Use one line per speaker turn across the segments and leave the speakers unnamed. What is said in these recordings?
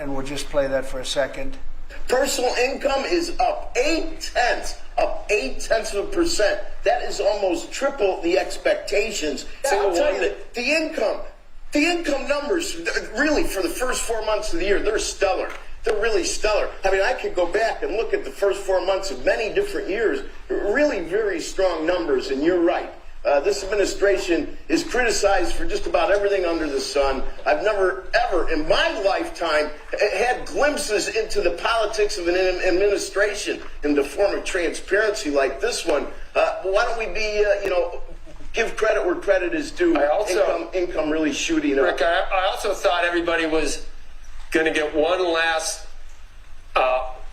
and we'll just play that for a second.
Personal income is up 0.8%. That is almost triple the expectations. I'll tell you that the income numbers, really, for the first 4 months of the year, they're stellar. They're really stellar. I mean, I could go back and look at the first 4 months of many different years. Really very strong numbers, and you're right. This administration is criticized for just about everything under the sun. I've never, ever in my lifetime had glimpses into the politics of an administration in the form of transparency like this one. Why don't we be, give credit where credit is due? Income really shooting up.
Rick, I also thought everybody was going to get one last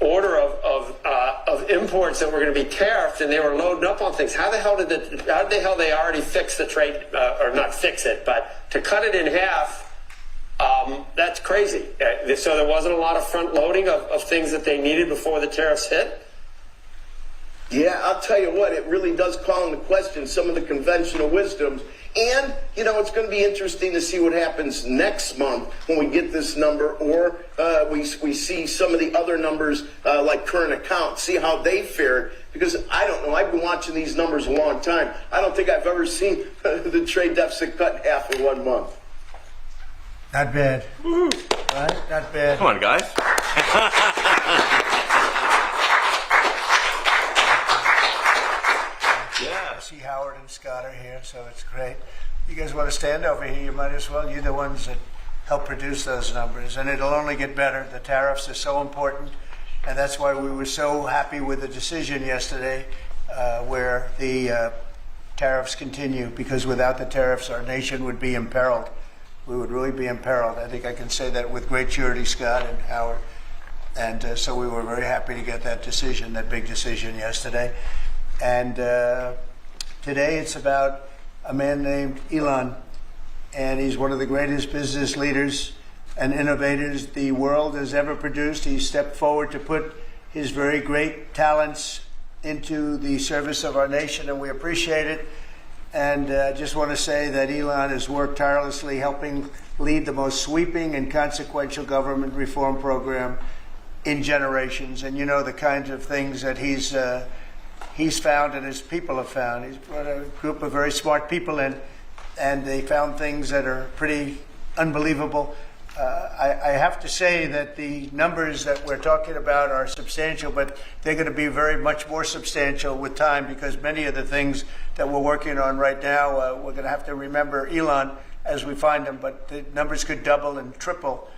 order of imports that were going to be tariffed, and they were loading up on things. How the hell they already fix the trade, or not fix it, but to cut it in half? That's crazy. So there wasn't a lot of front loading of things that they needed before the tariffs hit.
Yeah, I'll tell you what, it really does call into question some of the conventional wisdoms. And, it's going to be interesting to see what happens next month when we get this number, or we see some of the other numbers like current accounts, see how they fared. Because I don't know, I've been watching these numbers a long time. I don't think I've ever seen the trade deficit cut in half in 1 month.
Not bad. Right? Not bad.
Come on, guys.
I see Howard and Scott are here, so it's great. You guys want to stand over here? You might as well. You're the ones that help produce those numbers, and it'll only get better. The tariffs are so important, and that's why we were so happy with the decision yesterday where the tariffs continue, because without the tariffs, our nation would be imperiled. We would really be imperiled. I think I can say that with great surety, Scott and Howard. And so we were very happy to get that decision, that big decision yesterday. And today it's about a man named Elon, and he's one of the greatest business leaders and innovators the world has ever produced. He stepped forward to put his very great talents into the service of our nation, and we appreciate it. And I just want to say that Elon has worked tirelessly helping lead the most sweeping and consequential government reform program in generations. And the kinds of things that he's found and his people have found. He's brought a group of very smart people in, and they found things that are pretty unbelievable. I have to say that the numbers that we're talking about are substantial, but they're going to be very much more substantial with time, because many of the things that we're working on right now, we're going to have to remember Elon as we find them, but the numbers could double and triple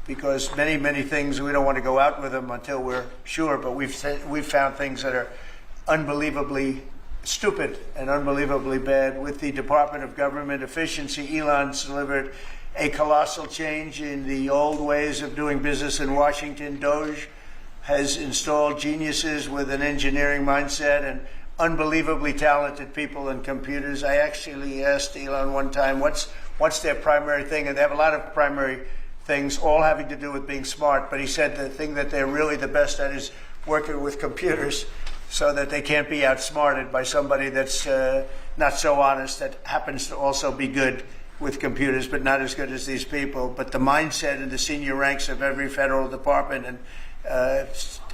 because many things, we don't want to go out with them until we're sure, but we've found things that are unbelievably stupid and unbelievably bad. With the Department of Government Efficiency, Elon's delivered a colossal change in the old ways of doing business in Washington. Doge has installed geniuses with an engineering mindset and unbelievably talented people and computers. I actually asked Elon one time, what's their primary thing? And they have a lot of primary things, all having to do with being smart. But he said the thing that they're really the best at is working with computers, so that they can't be outsmarted by somebody that's not so honest, that happens to also be good with computers, but not as good as these people. But the mindset in the senior ranks of every federal department, and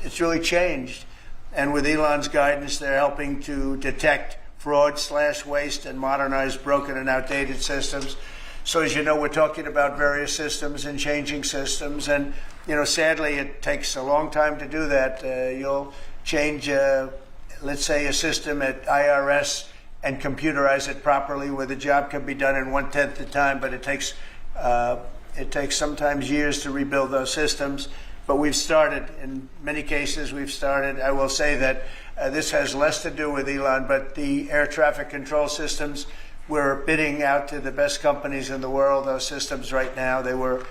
it's really changed. And with Elon's guidance, they're helping to detect fraud/waste and modernize broken and outdated systems. So as you know, we're talking about various systems and changing systems. And, sadly, it takes a long time to do that. You'll change, let's say, a system at IRS and computerize it properly, where the job can be done in 1/10 the time, but it takes sometimes years to rebuild those systems. But we've started. In many cases, we've started. I will say that this has less to do with Elon, but the air traffic control systems, we're bidding out to the best companies in the world, those systems right now. They were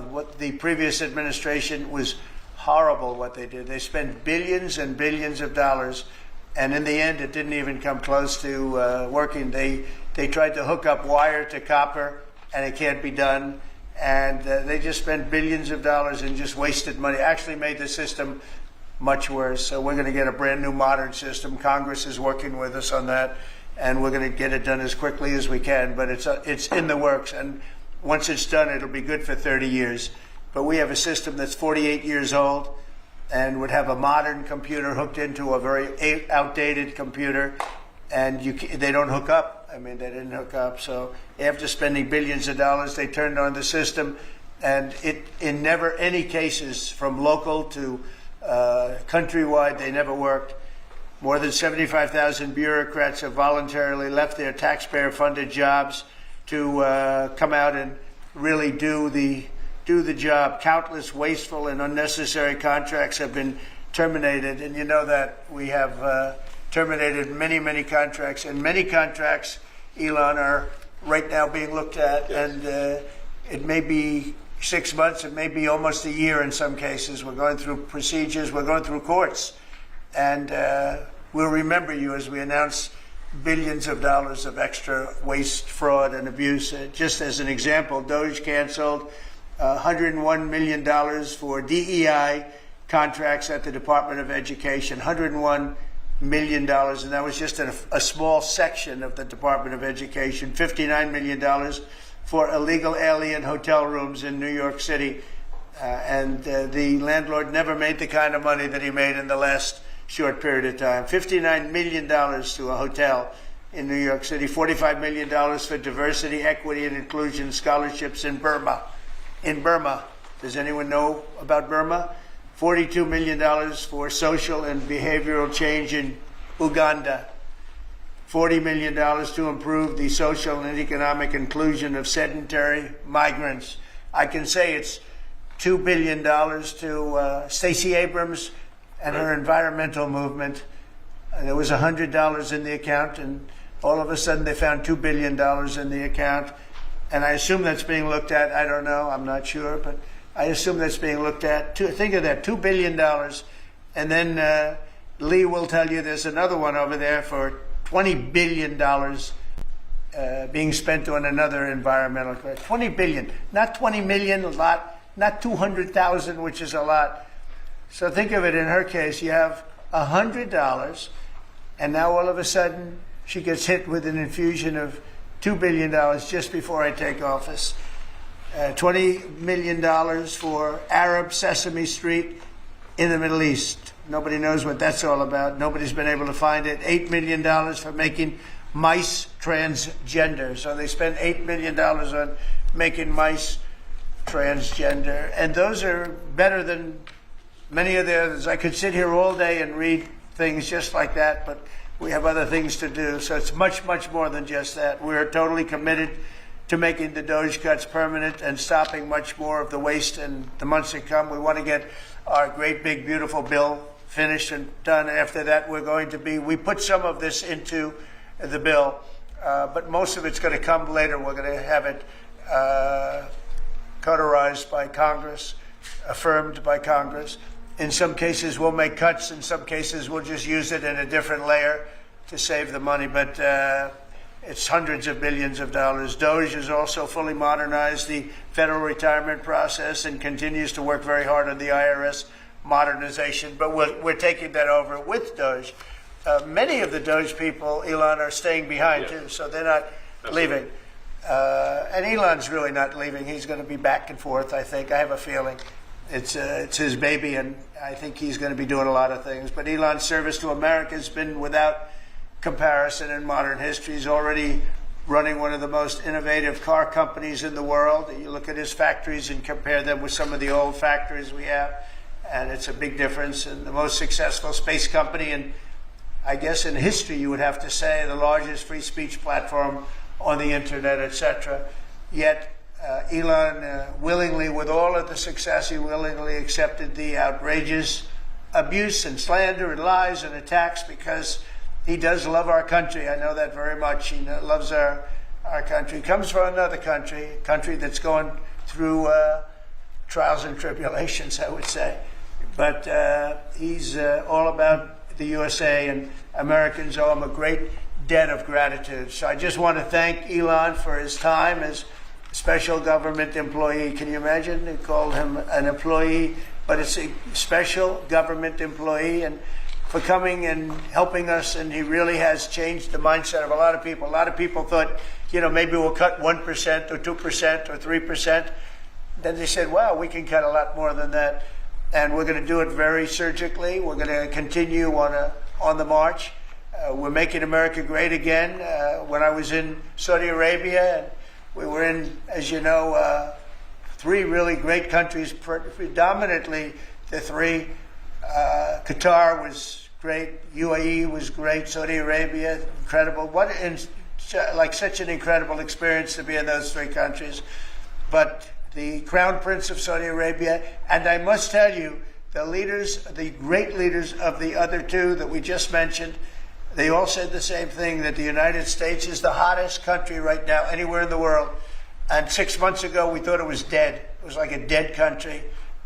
what the previous administration was horrible what they did. They spent billions and billions of dollars, and in the end, it didn't even come close to working. They tried to hook up wire to copper, and it can't be done. And they just spent billions of dollars and just wasted money. Actually made the system much worse. So we're going to get a brand new modern system. Congress is working with us on that, and we're going to get it done as quickly as we can. But it's in the works. And once it's done, it'll be good for 30 years. But we have a system that's 48 years old and would have a modern computer hooked into a very outdated computer, and they don't hook up. I mean, they didn't hook up. So after spending billions of dollars, they turned on the system, and in never any cases, from local to countrywide, they never worked. More than 75,000 bureaucrats have voluntarily left their taxpayer-funded jobs to come out and really do the job. Countless wasteful and unnecessary contracts have been terminated, and you know that we have terminated many, many contracts, and many contracts, Elon, are right now being looked at, yes. And it may be 6 months, it may be almost a year in some cases. We're going through procedures, we're going through courts, and we'll remember you as we announce billions of dollars of extra waste, fraud, and abuse. Just as an example, Doge canceled $101 million for DEI contracts at the Department of Education, $101 million, and that was just a small section of the Department of Education. $59 million for illegal alien hotel rooms in New York City, and the landlord never made the kind of money that he made in the last short period of time. $59 million to a hotel in New York City, $45 million for diversity, equity, and inclusion scholarships in Burma. In Burma, does anyone know about Burma? $42 million for social and behavioral change in Uganda. $40 million to improve the social and economic inclusion of sedentary migrants. I can say it's $2 billion to Stacey Abrams and her environmental movement. There was $100 in the account, and all of a sudden they found $2 billion in the account. And I assume that's being looked at. I don't know. I'm not sure. But I assume that's being looked at. Think of that, $2 billion. And then Lee will tell you there's another one over there for $20 billion being spent on another environmental credit. $20 billion. Not 20 million, a lot. Not 200,000, which is a lot. So think of it, in her case, you have $100, and now all of a sudden she gets hit with an infusion of $2 billion just before I take office. $20 million for Arab Sesame Street in the Middle East. Nobody knows what that's all about. Nobody's been able to find it. $8 million for making mice transgender. So they spent $8 million on making mice transgender. And those are better than many of the others. I could sit here all day and read things just like that, but we have other things to do. So it's much, much more than just that. We're totally committed to making the Doge cuts permanent and stopping much more of the waste in the months to come. We want to get our great, big, beautiful bill finished and done. After that, we put some of this into the bill, but most of it's going to come later. We're going to have it cauterized by Congress, affirmed by Congress. In some cases, we'll make cuts. In some cases, we'll just use it in a different layer to save the money. But it's hundreds of billions of dollars. Doge has also fully modernized the federal retirement process and continues to work very hard on the IRS modernization. But we're taking that over with Doge. Many of the Doge people, Elon, are staying behind, too, so they're not leaving. And Elon's really not leaving. He's going to be back and forth, I think. I have a feeling. It's his baby, and I think he's going to be doing a lot of things. But Elon's service to America has been without comparison in modern history. He's already running one of the most innovative car companies in the world. You look at his factories and compare them with some of the old factories we have, and it's a big difference. And the most successful space company, and I guess in history you would have to say the largest free speech platform on the internet, etc. Yet Elon willingly, with all of the success, he willingly accepted the outrageous abuse and slander and lies and attacks because he does love our country. I know that very much. He loves our country. He comes from another country, a country that's going through trials and tribulations, I would say. But he's all about the USA, and Americans owe him a great debt of gratitude. So I just want to thank Elon for his time as special government employee. Can you imagine? They called him an employee, but it's a special government employee, and for coming and helping us. And he really has changed the mindset of a lot of people. A lot of people thought, maybe we'll cut 1% or 2% or 3%. Then they said, wow, we can cut a lot more than that. And we're going to do it very surgically. We're going to continue on the march. We're making America great again. When I was in Saudi Arabia, and we were in, as you know, 3 really great countries, predominantly the 3. Qatar was great, UAE was great, Saudi Arabia, incredible. Such an incredible experience to be in those 3 countries. But the Crown Prince of Saudi Arabia, and I must tell you, the great leaders of the other 2 that we just mentioned, they all said the same thing, that the United States is the hottest country right now anywhere in the world. And 6 months ago, we thought it was dead. It was like a dead country.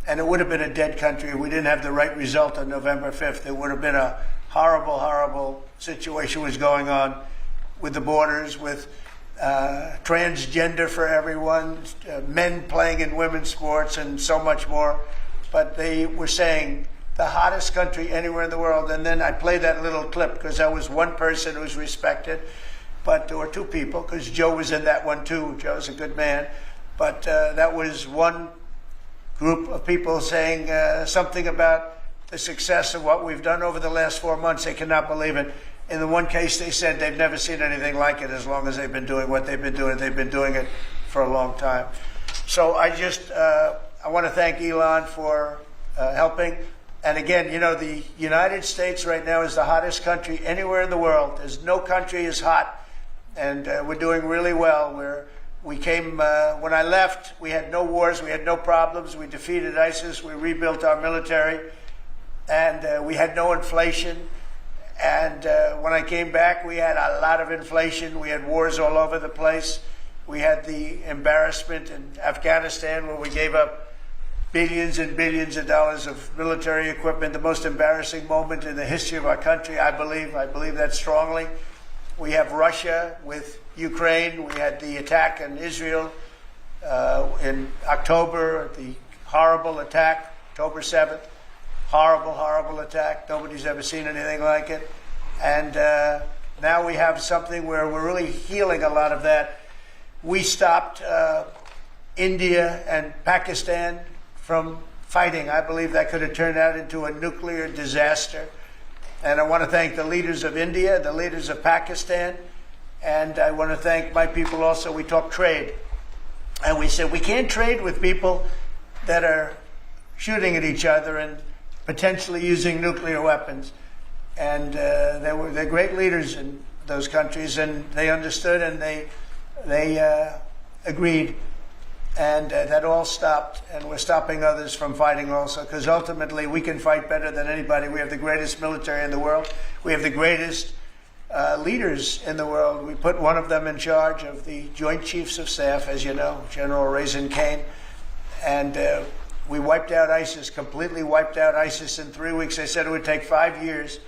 And it would have been a dead country if we didn't have the right result on November 5th. It would have been a horrible, horrible situation was going on with the borders, with transgender for everyone, men playing in women's sports, and so much more. But they were saying the hottest country anywhere in the world. And then I played that little clip because that was one person who's respected, or 2 people, because Joe was in that one too. Joe's a good man. But that was one group of people saying something about the success of what we've done over the last 4 months. They cannot believe it. In the one case, they said they've never seen anything like it as long as they've been doing what they've been doing. They've been doing it for a long time. So I want to thank Elon for helping. And again, the United States right now is the hottest country anywhere in the world. There's no country as hot. And we're doing really well. When I left, we had no wars, we had no problems. We defeated ISIS, we rebuilt our military, and we had no inflation. And when I came back, we had a lot of inflation. We had wars all over the place. We had the embarrassment in Afghanistan where we gave up billions and billions of dollars of military equipment, the most embarrassing moment in the history of our country, I believe. I believe that strongly. We have Russia with Ukraine. We had the attack in Israel in October, the horrible attack, October 7th. Horrible, horrible attack. Nobody's ever seen anything like it. And now we have something where we're really healing a lot of that. We stopped India and Pakistan from fighting. I believe that could have turned out into a nuclear disaster. And I want to thank the leaders of India, the leaders of Pakistan, and I want to thank my people also. We talked trade. And we said we can't trade with people that are shooting at each other and potentially using nuclear weapons. And they're great leaders in those countries, and they understood, and they agreed. And that all stopped, and we're stopping others from fighting also, because ultimately we can fight better than anybody. We have the greatest military in the world. We have the greatest leaders in the world. We put one of them in charge of the Joint Chiefs of Staff, as you know, General Raisin Kane. And we wiped out ISIS, completely wiped out ISIS in 3 weeks. They said it would take 5 years,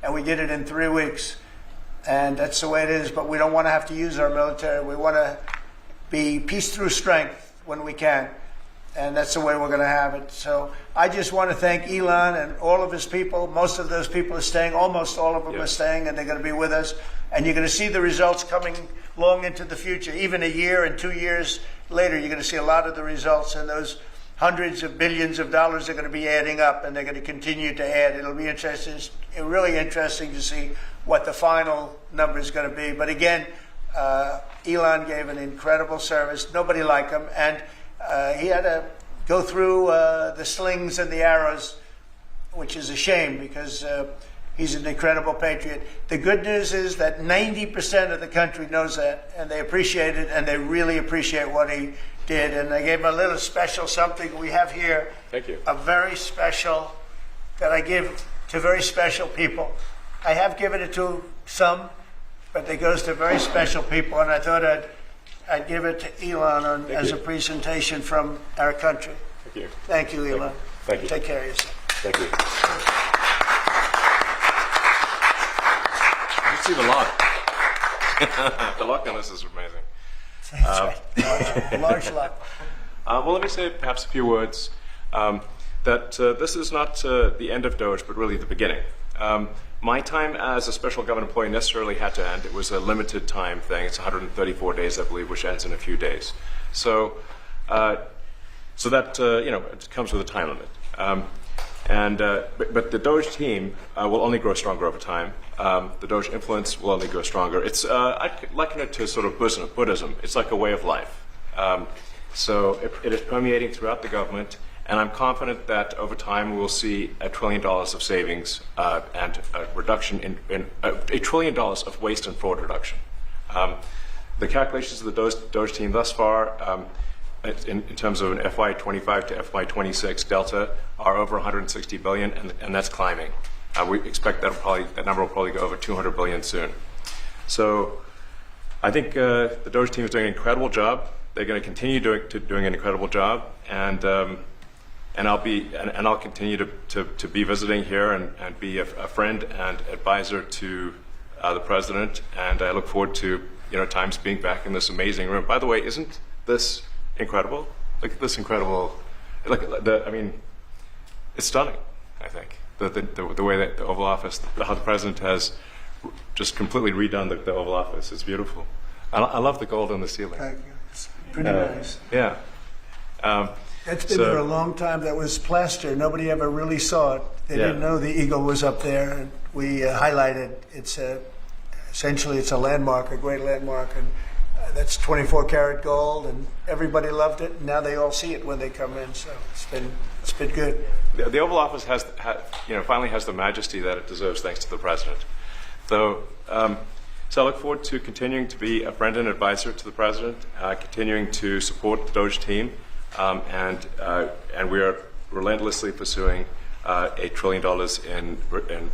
and we did it in 3 weeks. And that's the way it is, but we don't want to have to use our military. We want to be peace through strength when we can. And that's the way we're going to have it. So I just want to thank Elon and all of his people. Most of those people are staying. Almost all of them are staying, and they're going to be with us. And you're going to see the results coming long into the future. Even a year and 2 years later, you're going to see a lot of the results, and those hundreds of billions of dollars are going to be adding up, and they're going to continue to add. It'll be interesting, really interesting to see what the final number is going to be. But again, Elon gave an incredible service. Nobody like him. And he had to go through the slings and the arrows, which is a shame because he's an incredible patriot. The good news is that 90% of the country knows that, and they appreciate it, and they really appreciate what he did. And I gave him a little special something we have here.
Thank you.
A very special, that I give to very special people. I have given it to some, but it goes to very special people, and I thought I'd give it to Elon as a presentation from our country.
Thank you.
Thank you, Elon.
Thank you.
Take care of yourself.
Thank you. You see the lock. The lock on this is amazing.
That's right. Large luck.
Well, let me say perhaps a few words that this is not the end of Doge, but really the beginning. My time as a special government employee necessarily had to end. It was a limited time thing. It's 134 days, I believe, which ends in a few days. So that it comes with a time limit. But the Doge team will only grow stronger over time. The Doge influence will only grow stronger. It's I liken it to sort of Buddhism. It's like a way of life. So it is permeating throughout the government, and I'm confident that over time we will see $1 trillion of savings and a reduction in $1 trillion of waste and fraud reduction. The calculations of the Doge team thus far, in terms of an FY25 to FY26 delta, are over 160 billion, and that's climbing. We expect that number will probably go over 200 billion soon. So I think the Doge team is doing an incredible job. They're going to continue doing an incredible job, and I'll continue to be visiting here and be a friend and advisor to the president. And I look forward to times being back in this amazing room. By the way, isn't this incredible? Look at this incredible. It's stunning. I think the way that the Oval Office, how the president has just completely redone the Oval Office. It's beautiful. I love the gold on the ceiling.
Thank you. It's pretty nice.
Yeah.
It's been there a long time. That was plaster. Nobody ever really saw it. They didn't know the eagle was up there. And we highlighted. It's essentially it's a landmark, a great landmark, and that's 24-karat gold. And everybody loved it. And now they all see it when they come in. So it's been good.
The Oval Office finally has the majesty that it deserves, thanks to the president. So I look forward to continuing to be a friend and advisor to the president, continuing to support the Doge team, and we are relentlessly pursuing $8 trillion in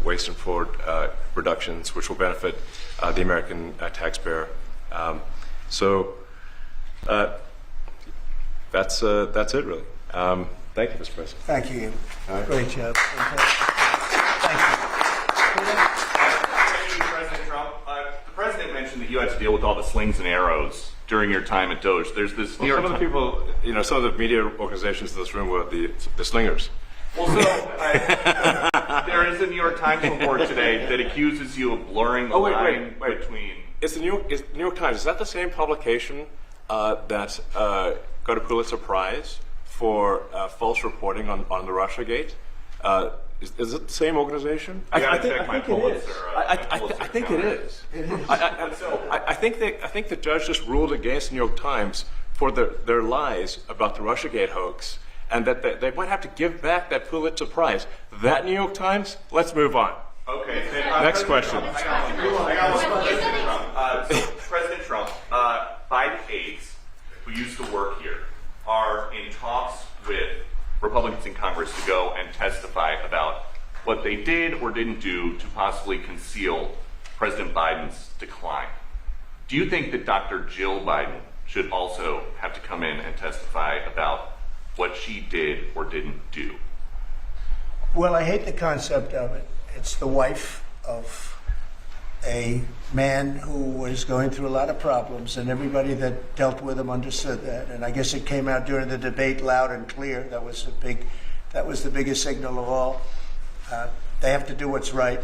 waste and fraud reductions, which will benefit the American taxpayer. That's it, really. Thank you, Mr. President.
Thank you.
All right.
Great job. Thank you.
President Trump. The president mentioned that you had to deal with all the slings and arrows during your time at Doge. There's this New York
Some of the people, some of the media organizations in this room were the slingers.
Well, so there is a New York Times report today that accuses you of blurring the line between.
It's the New York Times. Is that the same publication that got a Pulitzer Prize for false reporting on the Russiagate? Is it the same organization?
I think my Pulitzer.
I think it is. I think the judge just ruled against the New York Times for their lies about the Russiagate hoax, and that they might have to give back that Pulitzer Prize. That New York Times. Let's move on.
Okay.
Next question.
President Trump, Biden aides who used to work here are in talks with Republicans in Congress to go and testify about what they did or didn't do to possibly conceal President Biden's decline. Do you think that Dr. Jill Biden should also have to come in and testify about what she did or didn't do?
Well, I hate the concept of it. It's the wife of a man who was going through a lot of problems, and everybody that dealt with him understood that. And I guess it came out during the debate loud and clear. That was the biggest signal of all. They have to do what's right.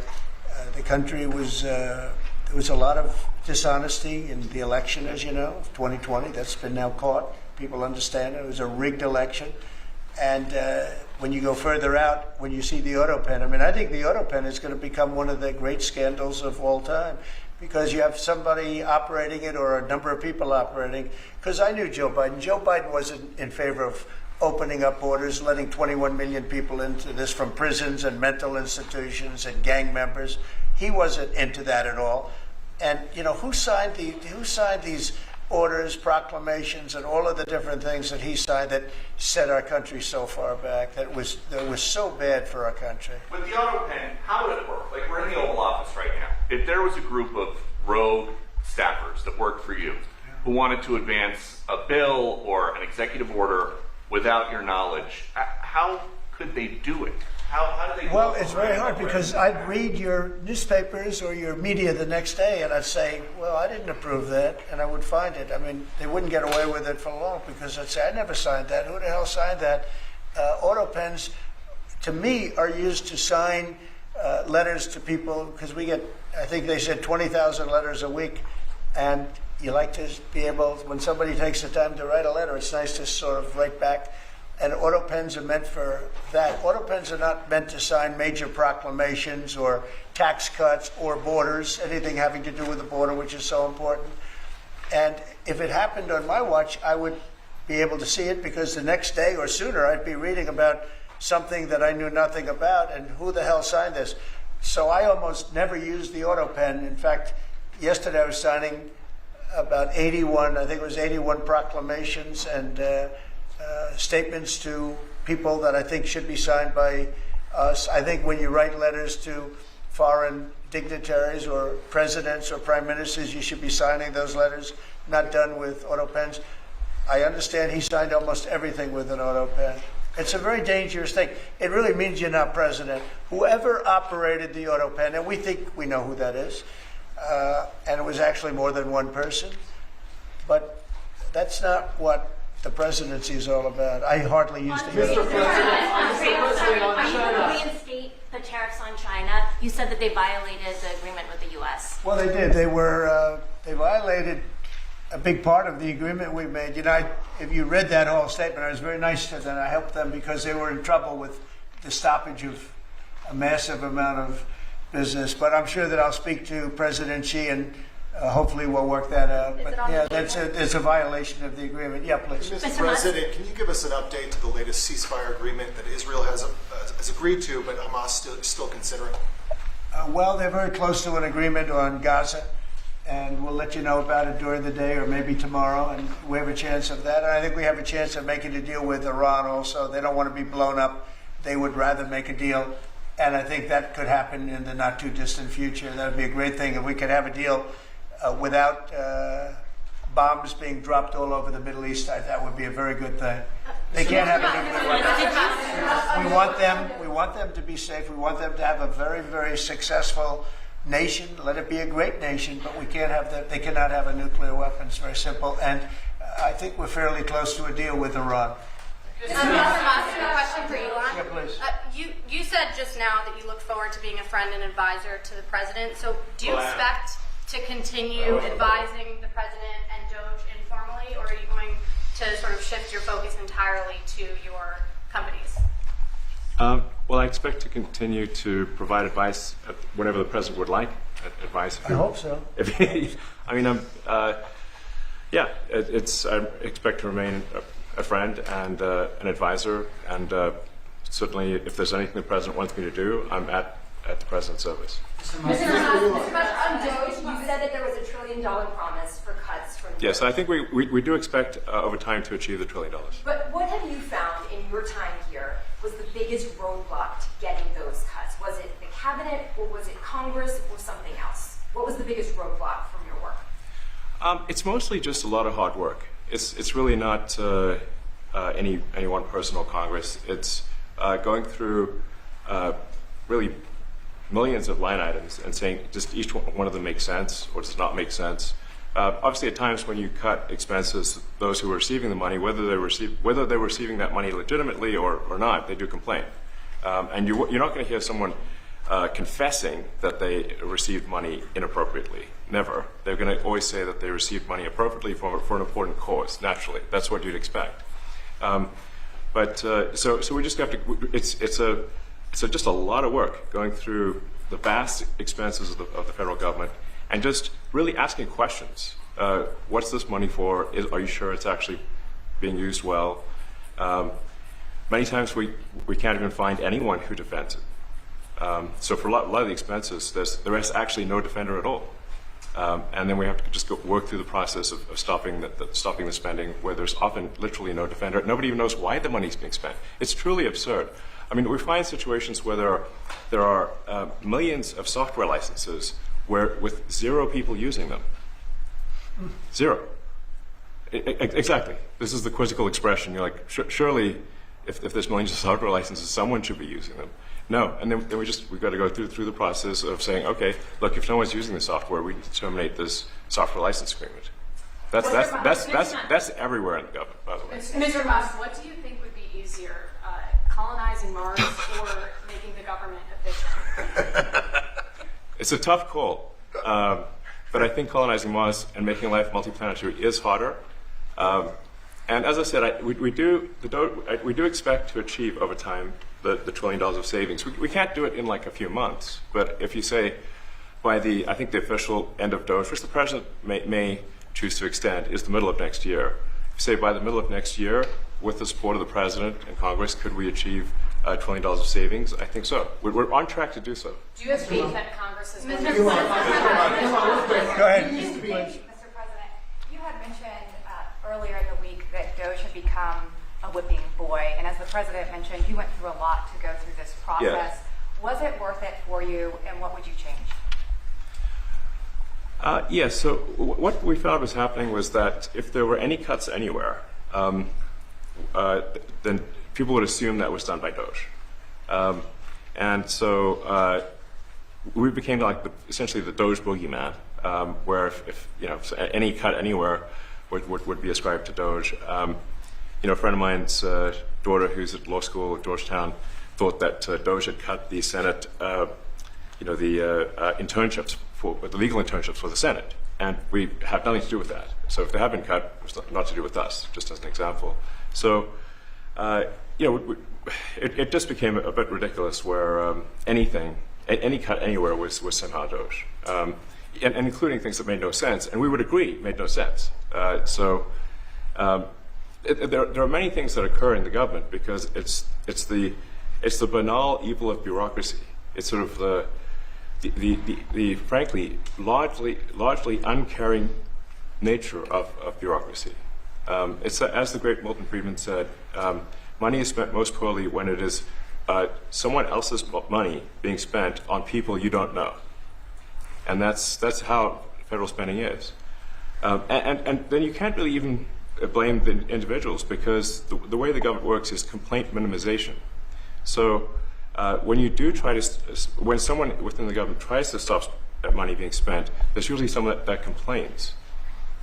The country was there was a lot of dishonesty in the election, as you know, 2020. That's been now caught. People understand it was a rigged election. And when you go further out, when you see the Autopen, I think the Autopen is going to become one of the great scandals of all time, because you have somebody operating it or a number of people operating. Because I knew Joe Biden. Joe Biden wasn't in favor of opening up borders, letting 21 million people into this from prisons and mental institutions and gang members. He wasn't into that at all. And who signed these orders, proclamations, and all of the different things that he signed that set our country so far back, that was so bad for our country?
With the Autopen, how would it work? Like, we're in the Oval Office right now. If there was a group of rogue staffers that worked for you who wanted to advance a bill or an executive order without your knowledge, how could they do it? How do they do it?
Well, it's very hard, because I'd read your newspapers or your media the next day, and I'd say, well, I didn't approve that, and I would find it. They wouldn't get away with it for long, because I'd say, I never signed that. Who the hell signed that? Autopens, to me, are used to sign letters to people, because we get, I think they said 20,000 letters a week, and you like to be able, when somebody takes the time to write a letter, it's nice to sort of write back. And Autopens are meant for that. Autopens are not meant to sign major proclamations or tax cuts or borders, anything having to do with the border, which is so important. And if it happened on my watch, I would be able to see it, because the next day or sooner I'd be reading about something that I knew nothing about, and who the hell signed this? So I almost never use the Autopen. In fact, yesterday I was signing about 81, I think it was 81 proclamations and statements to people that I think should be signed by us. I think when you write letters to foreign dignitaries or presidents or prime ministers, you should be signing those letters, not done with Autopens. I understand he signed almost everything with an Autopen. It's a very dangerous thing. It really means you're not president. Whoever operated the Autopen, and we think we know who that is, and it was actually more than one person, but that's not what the presidency is all about. I hardly used to hear
Mr. President, are you going to reinstate the tariffs on China? You said that they violated the agreement with the U.S.
Well, they did. They violated a big part of the agreement we made. You know, if you read that whole statement, I was very nice to them. I helped them because they were in trouble with the stoppage of a massive amount of business. But I'm sure that I'll speak to President Xi, and hopefully we'll work that out. But yeah, it's a violation of the agreement. Yeah, please.
Mr. President, can you give us an update to the latest ceasefire agreement that Israel has agreed to, but Hamas still considering?
Well, they're very close to an agreement on Gaza, and we'll let you know about it during the day or maybe tomorrow, and we have a chance of that. And I think we have a chance of making a deal with Iran also. They don't want to be blown up. They would rather make a deal, and I think that could happen in the not too distant future. That would be a great thing if we could have a deal without bombs being dropped all over the Middle East. That would be a very good thing. They can't have a nuclear weapon. We want them to be safe. We want them to have a very, very successful nation. Let it be a great nation, but we can't have that. They cannot have a nuclear weapon. It's very simple. And I think we're fairly close to a deal with Iran.
Mr. Musk, a question for Elon.
Yeah, please.
You said just now that you look forward to being a friend and advisor to the president. So do you expect to continue advising the president and Doge informally, or are you going to sort of shift your focus entirely to your companies?
Well, I expect to continue to provide advice whenever the president would like advice.
I hope so.
I mean, I expect to remain a friend and an advisor, and certainly if there's anything the president wants me to do, I'm at the president's service.
Mr. Musk, on Doge, you said that there was $1 trillion promise for cuts from
Yes, I think we do expect over time to achieve the $1 trillion.
But what have you found in your time here was the biggest roadblock to getting those cuts? Was it the cabinet, or was it Congress, or something else? What was the biggest roadblock from your work?
It's mostly just a lot of hard work. It's really not any one person or Congress. It's going through really millions of line items and saying just each one of them makes sense or does not make sense. Obviously, at times when you cut expenses, those who are receiving the money, whether they're receiving that money legitimately or not, they do complain. And you're not going to hear someone confessing that they received money inappropriately. Never. They're going to always say that they received money appropriately for an important cause. Naturally, that's what you'd expect. So we just have to. It's just a lot of work going through the vast expenses of the federal government and just really asking questions. What's this money for? Are you sure it's actually being used well? Many times we can't even find anyone who defends it. So for a lot of the expenses, there is actually no defender at all. And then we have to just work through the process of stopping the spending, where there's often literally no defender. Nobody even knows why the money's being spent. It's truly absurd. I mean, we find situations where there are millions of software licenses with 0 people using them. 0. Exactly. This is the quizzical expression. You're like, surely, if there's millions of software licenses, someone should be using them. No, and then we've got to go through the process of saying, okay, look, if no one's using the software, we need to terminate this software license agreement. That's everywhere in the government, by the way.
Mr. Musk, what do you think would be easier, colonizing Mars or making the government efficient?
a tough call. But I think colonizing Mars and making life multiplanetary is harder. And as I said, we do expect to achieve over time the $1 trillion of savings. We can't do it in like a few months, but if you say by I think the official end of Doge, which the president may choose to extend, is the middle of next year. If you say by the middle of next year, with the support of the president and Congress, could we achieve $1 trillion of savings? I think so. We're on track to do so.
Do you have faith that Congress is going to
Go ahead.
Mr. President, you had mentioned earlier in the week that Doge had become a whipping boy, and as the president mentioned, you went through a lot to go through this process.
Yeah.
Was it worth it for you, and what would you change?
Yes, so what we found was happening was that if there were any cuts anywhere, then people would assume that was done by Doge. And so we became like essentially the Doge boogeyman, where if any cut anywhere would be ascribed to Doge. A friend of mine's daughter, who's at law school at Georgetown, thought that Doge had cut the Senate, the internships the legal internships for the Senate, and we have nothing to do with that. So if they have been cut, it's not to do with us. Just as an example. So it just became a bit ridiculous where any cut anywhere was somehow Doge, and including things that made no sense, and we would agree made no sense. There are many things that occur in the government because it's the banal evil of bureaucracy. It's sort of the frankly largely uncaring nature of bureaucracy. It's as the great Milton Friedman said, money is spent most poorly when it is someone else's money being spent on people you don't know, and that's how federal spending is. And then you can't really even blame the individuals because the way the government works is complaint minimization. So when you do when someone within the government tries to stop money being spent, there's usually someone that complains,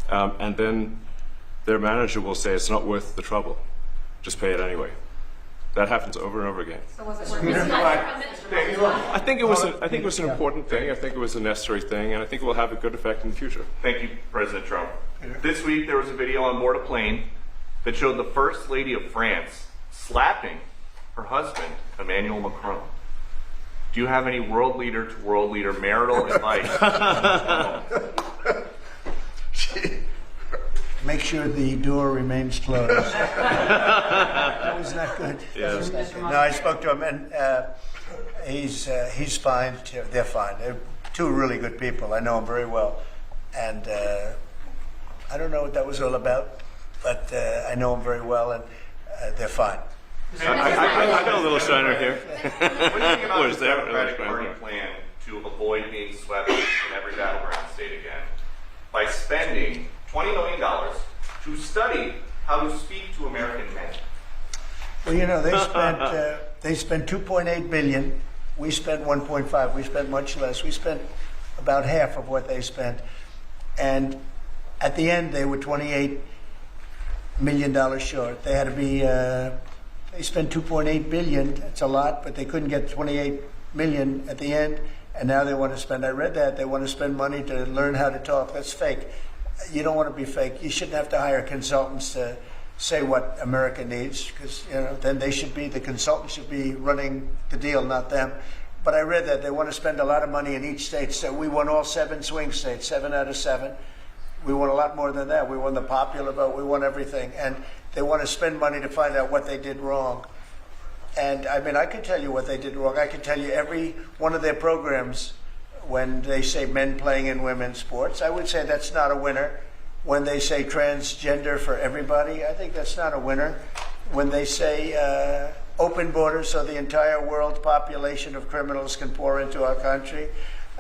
and then their manager will say it's not worth the trouble, just pay it anyway. That happens over and over again.
So was it worth it?
I think it was an important thing. I think it was a necessary thing, and I think it will have a good effect in the future.
Thank you, President Trump. This week there was a video on board a plane that showed the First Lady of France slapping her husband, Emmanuel Macron. Do you have any world leader to world leader marital advice?
Make sure the door remains closed. That was not good.
Yeah.
No, I spoke to him, and he's fine. They're fine. They're two really good people. I know them very well, and I don't know what that was all about, but I know them very well, and they're fine.
I got a little shiner here.
What do you think about
Was
the
there?
Democratic Party plan to avoid being swept in every battleground state again by spending $20 million to study how to speak to American men?
Well, they spent $2.8 billion. We spent 1.5. We spent much less. We spent about half of what they spent, and at the end they were $28 million short. They had to be. They spent $2.8 billion. It's a lot, but they couldn't get $28 million at the end, and now they want to spend. I read that they want to spend money to learn how to talk. That's fake. You don't want to be fake. You shouldn't have to hire consultants to say what America needs, because then the consultants should be running the deal, not them. But I read that they want to spend a lot of money in each state. So we won all 7 swing states, 7 out of 7. We won a lot more than that. We won the popular vote. We won everything, and they want to spend money to find out what they did wrong. And I mean, I could tell you what they did wrong. I could tell you every one of their programs. When they say men playing in women's sports, I would say that's not a winner. When they say transgender for everybody, I think that's not a winner. When they say open borders so the entire world population of criminals can pour into our country,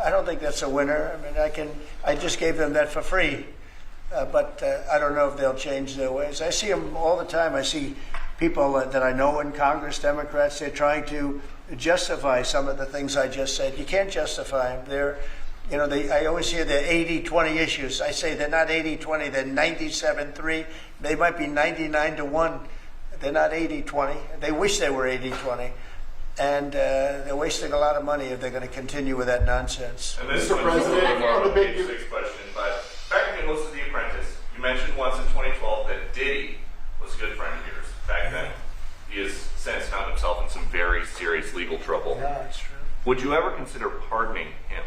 I don't think that's a winner. I mean, I just gave them that for free, but I don't know if they'll change their ways. I see them all the time. I see people that I know in Congress, Democrats, they're trying to justify some of the things I just said. You can't justify them. I always hear they're 80-20 issues. I say they're not 80-20, they're 97-3. They might be 99-1. They're not 80-20. They wish they were 80-20. and they're wasting a lot of money if they're going to continue with that nonsense.
And this
Mr.
one's
President,
a more
on the
of a
big-
page 6 question, but back when you listed The Apprentice, you mentioned once in 2012 that Diddy was a good friend of yours back then. He has since found himself in some very serious legal trouble.
Yeah, that's true.
Would you ever consider pardoning him?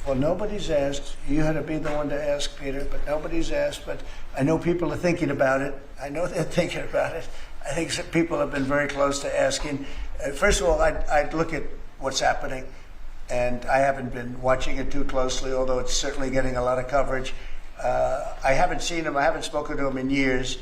Well, nobody's asked. You had to be the one to ask, Peter, but nobody's asked. But I know people are thinking about it. I know they're thinking about it. I think some people have been very close to asking. First of all, I'd look at what's happening, and I haven't been watching it too closely, although it's certainly getting a lot of coverage. I haven't seen him. I haven't spoken to him in years.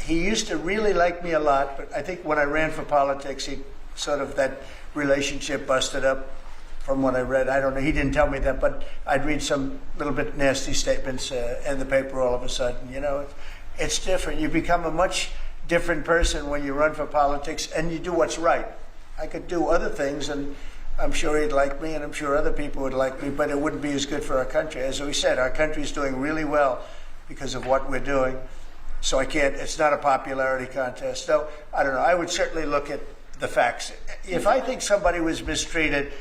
He used to really like me a lot, but I think when I ran for politics, he sort of, that relationship busted up from what I read. I don't know. He didn't tell me that, but I'd read some little bit nasty statements in the paper all of a sudden. You know, it's different. You become a much different person when you run for politics and you do what's right. I could do other things, and I'm sure he'd like me, and I'm sure other people would like me, but it wouldn't be as good for our country. As we said, our country's doing really well because of what we're doing. So I can't, it's not a popularity contest. So, I don't know. I would certainly look at the facts. If I think somebody was mistreated,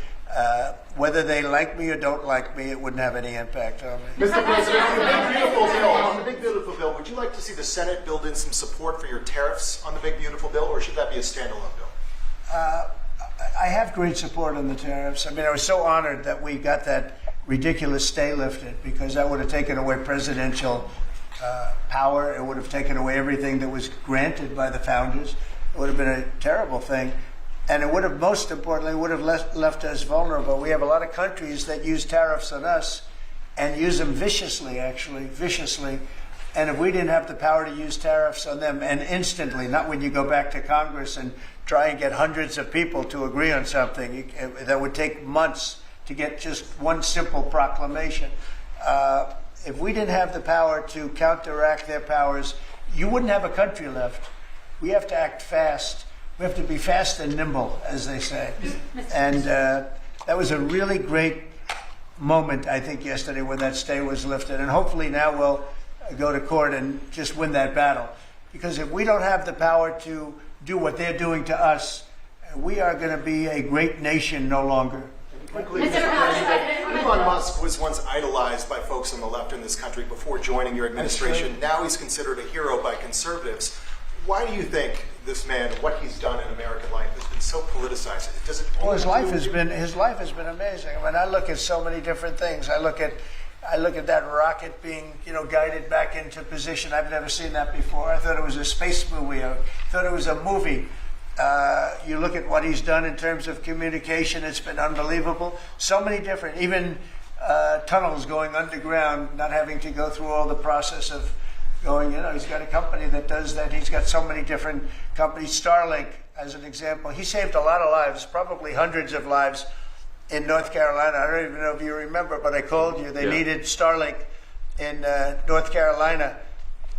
whether they like me or don't like me, it wouldn't have any impact on me.
Mr. President, on the big beautiful bill, would you like to see the Senate build in some support for your tariffs on the big beautiful bill, or should that be a standalone bill?
I have great support on the tariffs. I mean, I was so honored that we got that ridiculous stay lifted, because that would have taken away presidential power. It would have taken away everything that was granted by the founders. It would have been a terrible thing. And it would have, most importantly, would have left us vulnerable. We have a lot of countries that use tariffs on us and use them viciously, actually, viciously. And if we didn't have the power to use tariffs on them, and instantly, not when you go back to Congress and try and get hundreds of people to agree on something, that would take months to get just one simple proclamation. If we didn't have the power to counteract their powers, you wouldn't have a country left. We have to act fast. We have to be fast and nimble, as they say. And that was a really great moment, I think, yesterday when that stay was lifted. And hopefully now we'll go to court and just win that battle. Because if we don't have the power to do what they're doing to us, we are going to be a great nation no longer.
Quickly, Mr. President, Elon Musk was once idolized by folks on the left in this country before joining your administration. Now he's considered a hero by conservatives. Why do you think this man, what he's done in American life, has been so politicized? Does it?
Well, his life has been amazing. I mean, I look at so many different things. I look at that rocket being, guided back into position. I've never seen that before. I thought it was a space movie. I thought it was a movie. You look at what he's done in terms of communication. It's been unbelievable. So many different, even tunnels going underground, not having to go through all the process of going, he's got a company that does that. He's got so many different companies. Starlink, as an example. He saved a lot of lives, probably hundreds of lives in North Carolina. I don't even know if you remember, but I called you. They needed Starlink in North Carolina.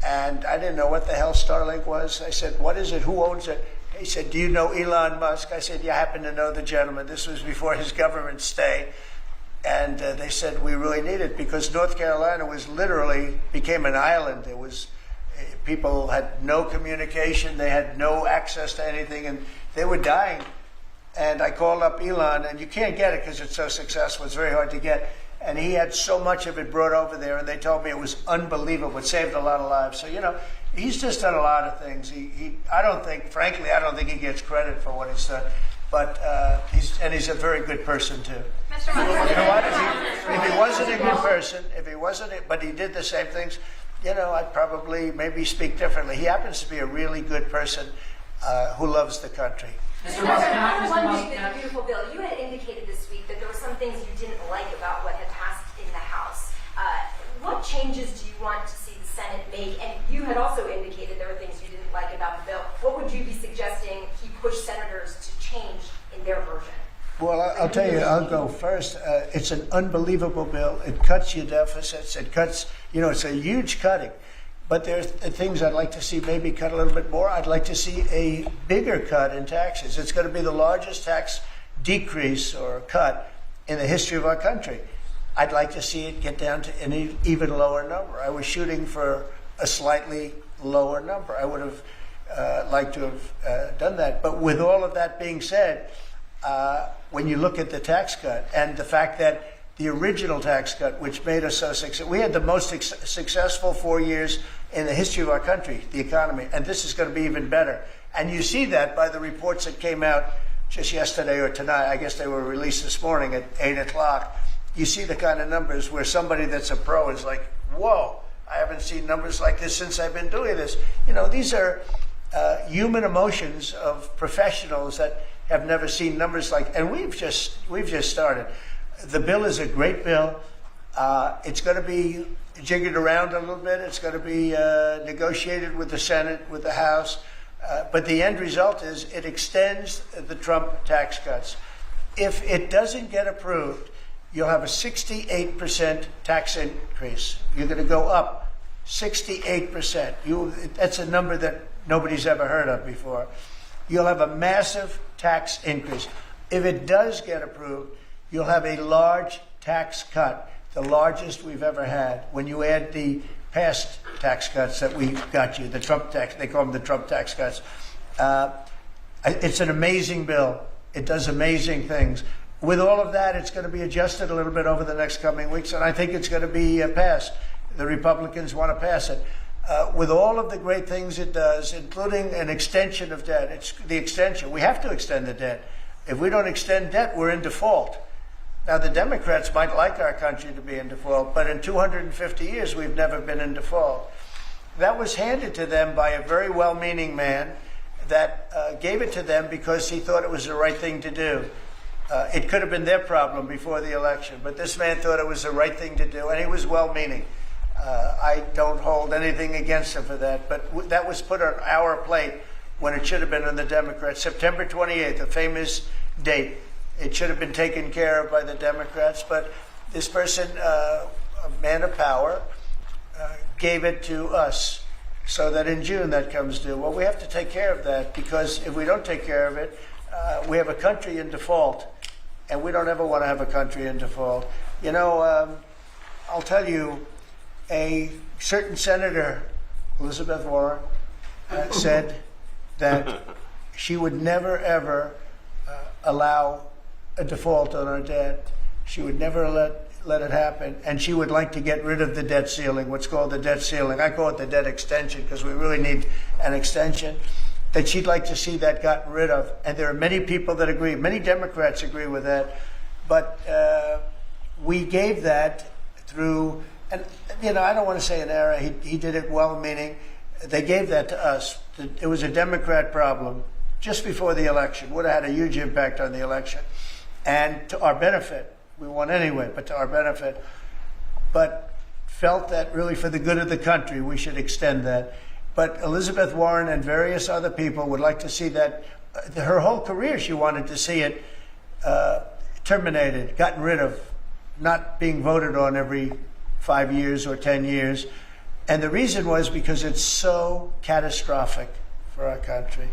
And I didn't know what the hell Starlink was. I said, what is it? Who owns it? He said, do you know Elon Musk? I said, yeah, I happen to know the gentleman. This was before his government stay. And they said, we really need it, because North Carolina became an island. There was, people had no communication. They had no access to anything, and they were dying. And I called up Elon, and you can't get it because it's so successful. It's very hard to get. And he had so much of it brought over there, and they told me it was unbelievable. It saved a lot of lives. So, he's just done a lot of things. I don't think he gets credit for what he's done. But he's a very good person too.
Mr.
You know what? If he wasn't a good person, but he did the same things, I'd probably maybe speak differently. He happens to be a really good person who loves the country.
Mr. President, one big beautiful bill. You had indicated this week that there were some things you didn't like about what had passed in the House. What changes do you want to see the Senate make? And you had also indicated there were things you didn't like about the bill. What would you be suggesting he push senators to change in their version?
Well, I'll tell you, I'll go first. It's an unbelievable bill. It cuts your deficits. It cuts, it's a huge cutting. But there's things I'd like to see maybe cut a little bit more. I'd like to see a bigger cut in taxes. It's going to be the largest tax decrease or cut in the history of our country. I'd like to see it get down to an even lower number. I was shooting for a slightly lower number. I would have liked to have done that. But with all of that being said, when you look at the tax cut and the fact that the original tax cut, which made us so successful, we had the most successful 4 years in the history of our country, the economy, and this is going to be even better. And you see that by the reports that came out just yesterday or tonight. I guess they were released this morning at 8 o'clock. You see the kind of numbers where somebody that's a pro is like, whoa, I haven't seen numbers like this since I've been doing this. You know, these are human emotions of professionals that have never seen numbers like, and we've just started. The bill is a great bill. It's going to be jiggered around a little bit. It's going to be negotiated with the Senate, with the House. But the end result is it extends the Trump tax cuts. If it doesn't get approved, you'll have a 68% tax increase. You're going to go up 68%. That's a number that nobody's ever heard of before. You'll have a massive tax increase. If it does get approved, you'll have a large tax cut, the largest we've ever had. When you add the past tax cuts that we got you, the Trump tax, they call them the Trump tax cuts. It's an amazing bill. It does amazing things. With all of that, it's going to be adjusted a little bit over the next coming weeks, and I think it's going to be passed. The Republicans want to pass it. With all of the great things it does, including an extension of debt, it's the extension. We have to extend the debt. If we don't extend debt, we're in default. Now, the Democrats might like our country to be in default, but in 250 years, we've never been in default. That was handed to them by a very well-meaning man that gave it to them because he thought it was the right thing to do. It could have been their problem before the election, but this man thought it was the right thing to do, and he was well-meaning. I don't hold anything against him for that, but that was put on our plate when it should have been on the Democrats. September 28th, a famous date. It should have been taken care of by the Democrats, but this person, a man of power, gave it to us so that in June that comes due. Well, we have to take care of that because if we don't take care of it, we have a country in default, and we don't ever want to have a country in default. You know, I'll tell you, a certain senator, Elizabeth Warren, said that she would never, ever allow a default on our debt. She would never let it happen, and she would like to get rid of the debt ceiling, what's called the debt ceiling. I call it the debt extension because we really need an extension. That she'd like to see that gotten rid of, and there are many people that agree. Many Democrats agree with that, but we gave that through, and you know, I don't want to say an error. He did it well-meaning. They gave that to us. It was a Democrat problem just before the election. Would have had a huge impact on the election. And to our benefit, we won anyway, but to our benefit, but felt that really for the good of the country, we should extend that. But Elizabeth Warren and various other people would like to see that. Her whole career, she wanted to see it terminated, gotten rid of, not being voted on every 5 years or 10 years. And the reason was because it's so catastrophic for our country.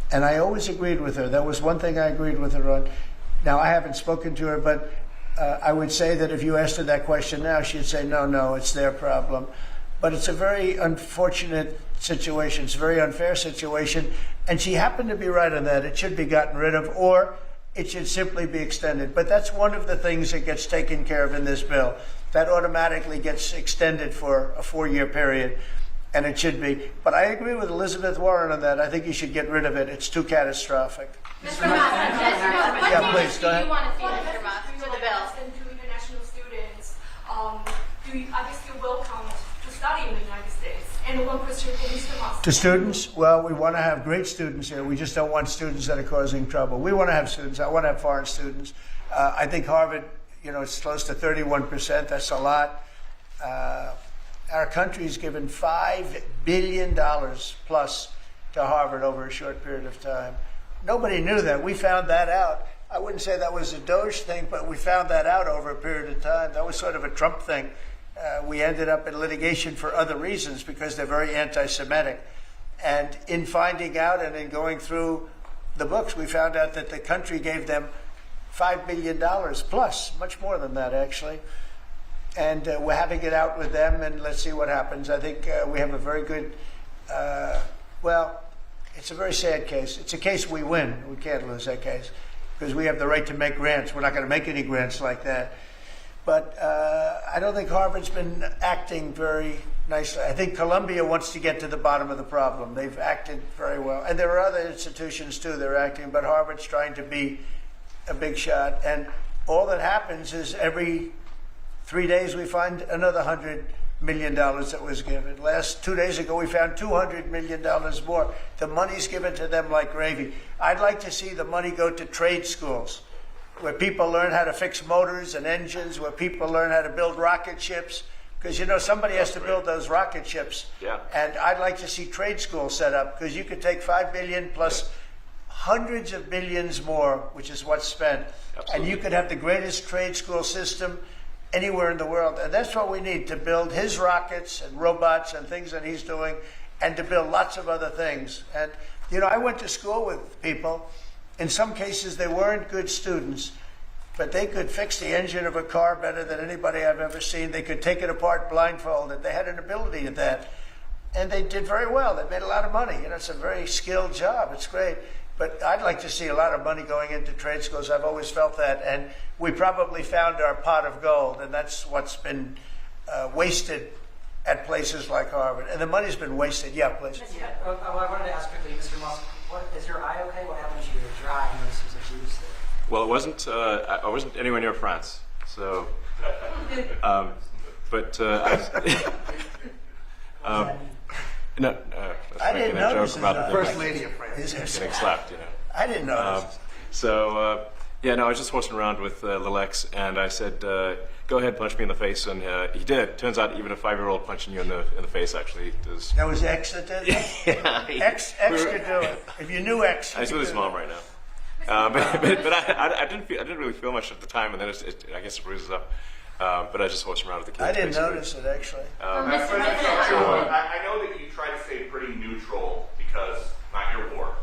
And I always agreed with her. That was one thing I agreed with her on. Now, I haven't spoken to her, but I would say that if you asked her that question now, she'd say, no, it's their problem. But it's a very unfortunate situation. It's a very unfair situation. And she happened to be right on that. It should be gotten rid of, or it should simply be extended. But that's one of the things that gets taken care of in this bill. That automatically gets extended for a 4-year period. And it should be. But I agree with Elizabeth Warren on that. I think you should get rid of it. It's too catastrophic.
Mr. Musk, what
please, go ahead.
do you want to see, Mr. Musk, to the bill?
And to international students, I guess you welcome to study in the United States. And one question for Mr. Musk.
To students, well, we want to have great students here. We just don't want students that are causing trouble. We want to have students. I want to have foreign students. I think Harvard, it's close to 31%. That's a lot. Our country's given $5 billion plus to Harvard over a short period of time. Nobody knew that. We found that out. I wouldn't say that was a Doge thing, but we found that out over a period of time. That was sort of a Trump thing. We ended up in litigation for other reasons because they're very anti-Semitic. And in finding out and in going through the books, we found out that the country gave them $5 billion plus, much more than that, actually. And we're having it out with them, and let's see what happens. I think we have a very good, it's a very sad case. It's a case we win. We can't lose that case because we have the right to make grants. We're not going to make any grants like that. But I don't think Harvard's been acting very nicely. I think Columbia wants to get to the bottom of the problem. They've acted very well. And there are other institutions, too, that are acting, but Harvard's trying to be a big shot. And all that happens is every 3 days we find another $100 million that was given. 2 days ago, we found $200 million more. The money's given to them like gravy. I'd like to see the money go to trade schools, where people learn how to fix motors and engines, where people learn how to build rocket ships. Because, you know, somebody has to build those rocket ships.
Yeah.
And I'd like to see trade schools set up, because you could take $5 billion plus hundreds of billions more, which is what's spent.
Absolutely.
And you could have the greatest trade school system anywhere in the world. And that's what we need to build his rockets and robots and things that he's doing, and to build lots of other things. And, you know, I went to school with people. In some cases, they weren't good students, but they could fix the engine of a car better than anybody I've ever seen. They could take it apart blindfolded. They had an ability at that. And they did very well. They made a lot of money. You know, it's a very skilled job. It's great. But I'd like to see a lot of money going into trade schools. I've always felt that. And we probably found our pot of gold, and that's what's been wasted at places like Harvard. And the money's been wasted. Yeah, please.
Yeah. I wanted to ask quickly, Mr. Musk, is your eye okay? What happened to your eye? I noticed there's a juice there.
Well, it wasn't. I wasn't anywhere near France, so. But no,
I didn't notice
joke about
the
First Lady of France.
getting slapped. You know.
I didn't notice.
Yeah, no, I was just horsing around with Lil X, and I said, "Go ahead, punch me in the face," and he did. Turns out, even a 5-year-old punching you in the face actually does.
That was X that did it?
Yeah,
X could do it. If you knew X,
I was with his mom right now. But I didn't really feel much at the time, and then I guess it bruises up. But I just horsed around with the kids.
I didn't
basically.
notice it, actually.
I know that you try to stay pretty neutral because not your war.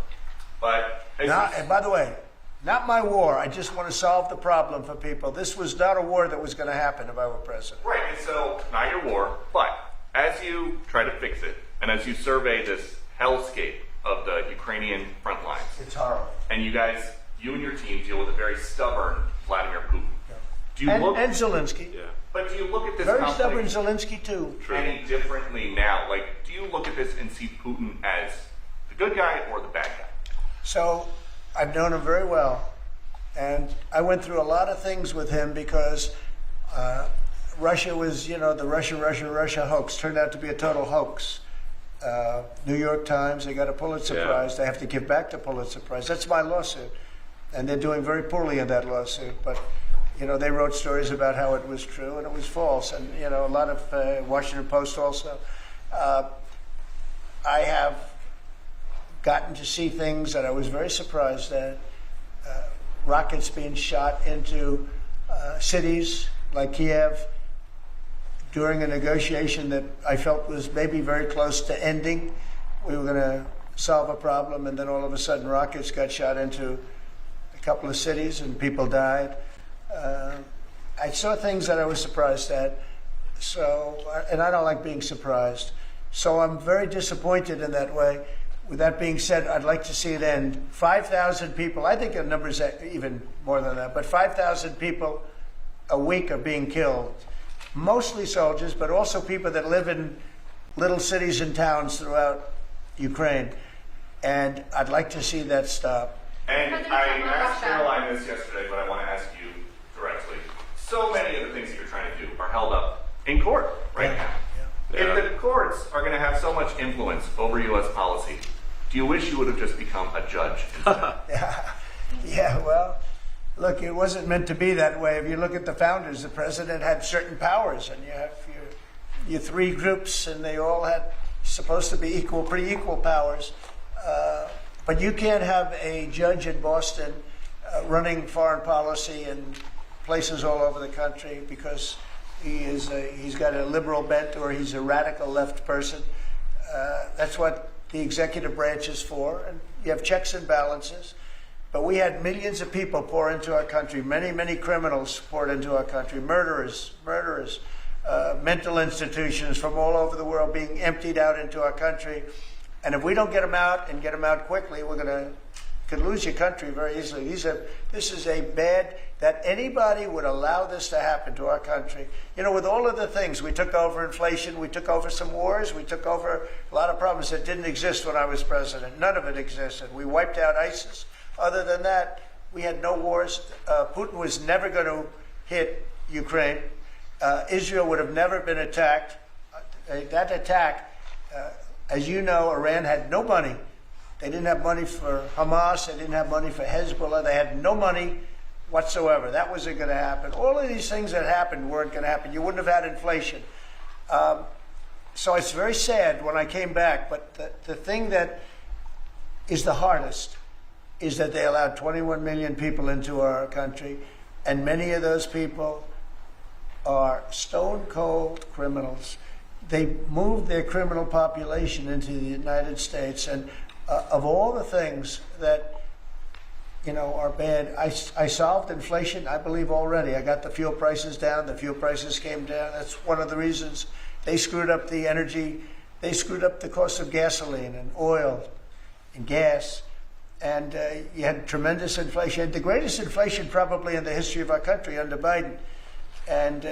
But
And by the way, not my war. I just want to solve the problem for people. This was not a war that was going to happen if I were president.
right, and so not your war, but as you try to fix it, and as you survey this hellscape of the Ukrainian front lines,
It's horrible.
and you and your team deal with a very stubborn Vladimir Putin. Do you
And
Zelensky.
Yeah.
But do you look at this
Very
conflict
stubborn Zelensky, too.
any differently now? Like, do you look at this and see Putin as the good guy or the bad guy?
So I've known him very well. And I went through a lot of things with him because Russia was, you know, the Russia hoax turned out to be a total hoax. New York Times, they got a Pulitzer Prize. They have to give back the Pulitzer Prize. That's my lawsuit. And they're doing very poorly in that lawsuit. But, you know, they wrote stories about how it was true and it was false. And, you know, a lot of Washington Post also. I have gotten to see things that I was very surprised at. Rockets being shot into cities like Kiev during a negotiation that I felt was maybe very close to ending. We were going to solve a problem, and then all of a sudden rockets got shot into a couple of cities and people died. I saw things that I was surprised at. So, and I don't like being surprised. So I'm very disappointed in that way. With that being said, I'd like to see it end. 5,000 people, I think the number's even more than that, but 5,000 people a week are being killed. Mostly soldiers, but also people that live in little cities and towns throughout Ukraine. And I'd like to see that stop.
And I asked Caroline this yesterday, but I want to ask you directly. So many of the things that you're trying to do are held up in court right now.
Yeah.
If the courts are going to have so much influence over U.S. policy, do you wish you would have just become a judge instead?
Yeah, well, look, it wasn't meant to be that way. If you look at the founders, the president had certain powers, and you have your three groups, and they all had supposed to be pretty equal powers. But you can't have a judge in Boston running foreign policy in places all over the country because he's got a liberal bent or he's a radical left person. That's what the executive branch is for, and you have checks and balances. But we had millions of people pour into our country, many criminals poured into our country, murderers, mental institutions from all over the world being emptied out into our country. And if we don't get them out and get them out quickly, we're going to could lose your country very easily. This is a bad, that anybody would allow this to happen to our country. You know, with all of the things, we took over inflation, we took over some wars, we took over a lot of problems that didn't exist when I was president. None of it existed. We wiped out ISIS. Other than that, we had no wars. Putin was never going to hit Ukraine. Israel would have never been attacked. That attack, as you know, Iran had no money. They didn't have money for Hamas. They didn't have money for Hezbollah. They had no money whatsoever. That wasn't going to happen. All of these things that happened weren't going to happen. You wouldn't have had inflation. So it's very sad when I came back. But the thing that is the hardest is that they allowed 21 million people into our country. And many of those people are stone cold criminals. They moved their criminal population into the United States. And of all the things that, you know, are bad, I solved inflation, I believe, already. I got the fuel prices down. The fuel prices came down. That's one of the reasons. They screwed up the energy. They screwed up the cost of gasoline and oil and gas. And you had tremendous inflation. The greatest inflation probably in the history of our country under Biden. And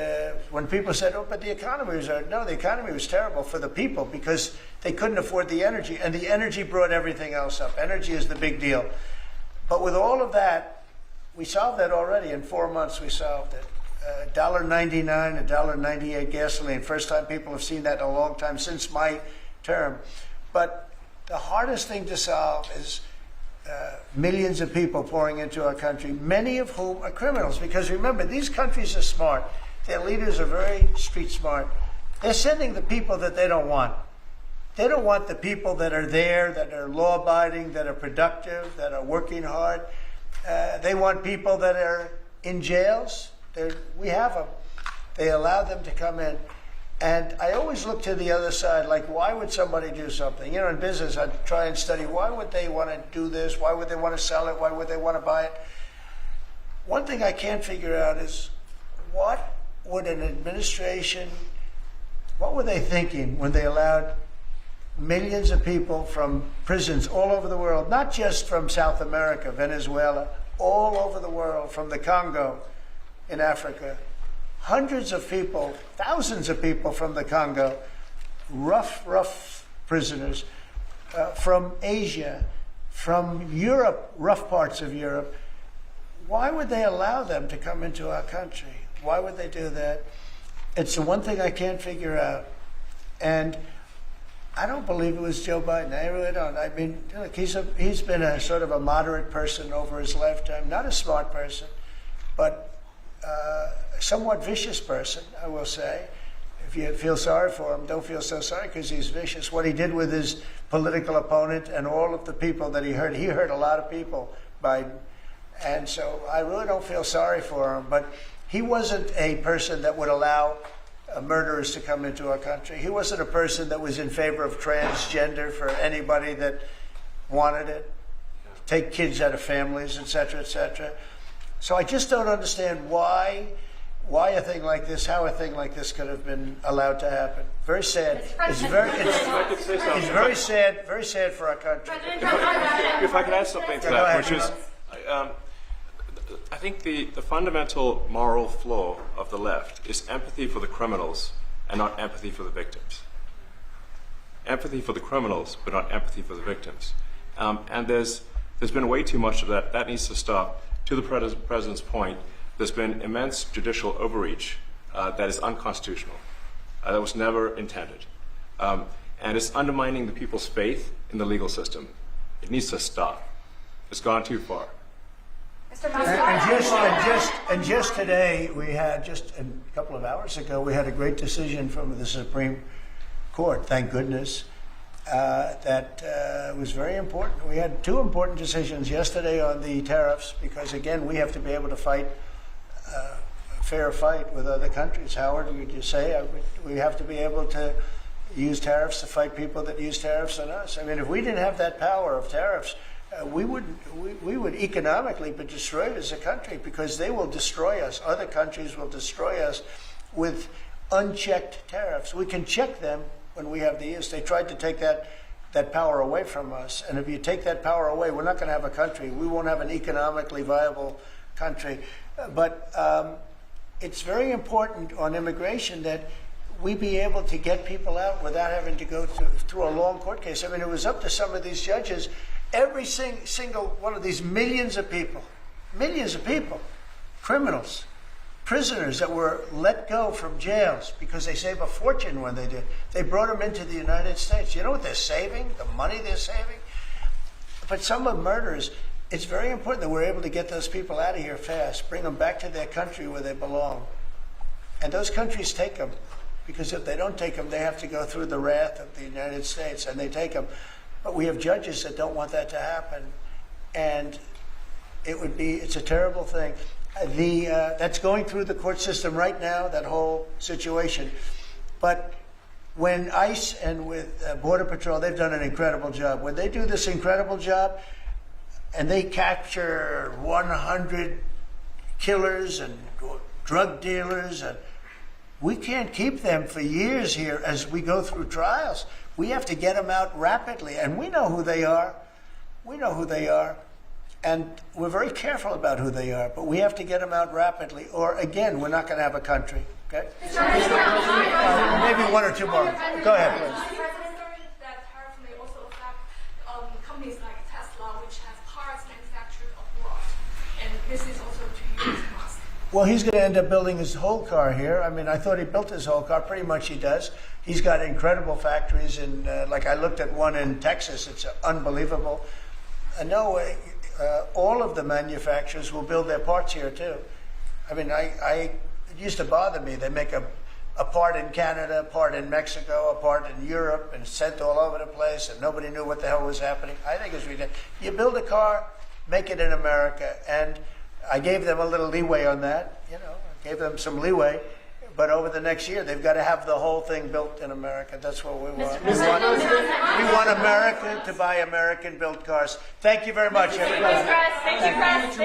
when people said, oh, but the economy was, no, the economy was terrible for the people because they couldn't afford the energy. And the energy brought everything else up. Energy is the big deal. But with all of that, we solved that already. In 4 months, we solved it. $1.99, $1.98 gasoline. First time people have seen that in a long time since my term. But the hardest thing to solve is millions of people pouring into our country, many of whom are criminals. Because remember, these countries are smart. Their leaders are very street smart. They're sending the people that they don't want. They don't want the people that are there, that are law-abiding, that are productive, that are working hard. They want people that are in jails. We have them. They allow them to come in. And I always look to the other side, like, why would somebody do something? You know, in business, I try and study, why would they want to do this? Why would they want to sell it? Why would they want to buy it? One thing I can't figure out is, what would an administration, what were they thinking when they allowed millions of people from prisons all over the world, not just from South America, Venezuela, all over the world, from the Congo in Africa, hundreds of people, thousands of people from the Congo, rough prisoners, from Asia, from Europe, rough parts of Europe. Why would they allow them to come into our country? Why would they do that? It's the one thing I can't figure out. And I don't believe it was Joe Biden. I really don't. I mean, look, he's been a sort of a moderate person over his lifetime, not a smart person, but somewhat vicious person, I will say. If you feel sorry for him, don't feel so sorry because he's vicious. What he did with his political opponent and all of the people that he hurt a lot of people, Biden. And so I really don't feel sorry for him. But he wasn't a person that would allow murderers to come into our country. He wasn't a person that was in favor of transgender for anybody that wanted it, take kids out of families, et cetera, et cetera. So I just don't understand why a thing like this, how a thing like this could have been allowed to happen. Very sad. It's very sad for our country.
If I could add something to that, which is, I think the fundamental moral flaw of the left is empathy for the criminals and not empathy for the victims. Empathy for the criminals, but not empathy for the victims. And there's been way too much of that. That needs to stop. To the president's point, there's been immense judicial overreach that is unconstitutional. That was never intended. And it's undermining the people's faith in the legal system. It needs to stop. It's gone too far.
And just today, we had, just a couple of hours ago, we had a great decision from the Supreme Court, thank goodness, that was very important. We had two important decisions yesterday on the tariffs, because again, we have to be able to fight a fair fight with other countries. Howard, would you say we have to be able to use tariffs to fight people that use tariffs on us? I mean, if we didn't have that power of tariffs, we would economically be destroyed as a country, because they will destroy us. Other countries will destroy us with unchecked tariffs. We can check them when we have the use. They tried to take that that power away from us. And if you take that power away, we're not going to have a country. We won't have an economically viable country. But it's very important on immigration that we be able to get people out without having to go through a long court case. I mean, it was up to some of these judges. Every single one of these millions of people, criminals, prisoners that were let go from jails because they save a fortune when they did. They brought them into the United States. You know what they're saving? The money they're saving? But some of murders, it's very important that we're able to get those people out of here fast, bring them back to their country where they belong. And those countries take them, because if they don't take them, they have to go through the wrath of the United States, and they take them. But we have judges that don't want that to happen. And it's a terrible thing. That's going through the court system right now, that whole situation. But when ICE and with Border Patrol, they've done an incredible job. When they do this incredible job and they capture 100 killers and drug dealers, and we can't keep them for years here as we go through trials. We have to get them out rapidly, and we know who they are. We know who they are. And we're very careful about who they are, but we have to get them out rapidly, or again, we're not going to have a country. Okay? Maybe one or two more. Go ahead, please.
That tariff may also affect companies like Tesla, which has parts manufactured abroad, and this is also to you, Mr. Musk.
Well, he's going to end up building his whole car here. I mean, I thought he built his whole car. Pretty much he does. He's got incredible factories in, like I looked at one in Texas. It's unbelievable. No way. All of the manufacturers will build their parts here too. I mean, it used to bother me. They make a part in Canada, a part in Mexico, a part in Europe, and sent all over the place, and nobody knew what the hell was happening. I think it's ridiculous. You build a car, make it in America, and I gave them a little leeway on that. You know, I gave them some leeway. But over the next year, they've got to have the whole thing built in America. That's what we want. We want America to buy American-built cars. Thank you very much, everybody.
Thank you, guys.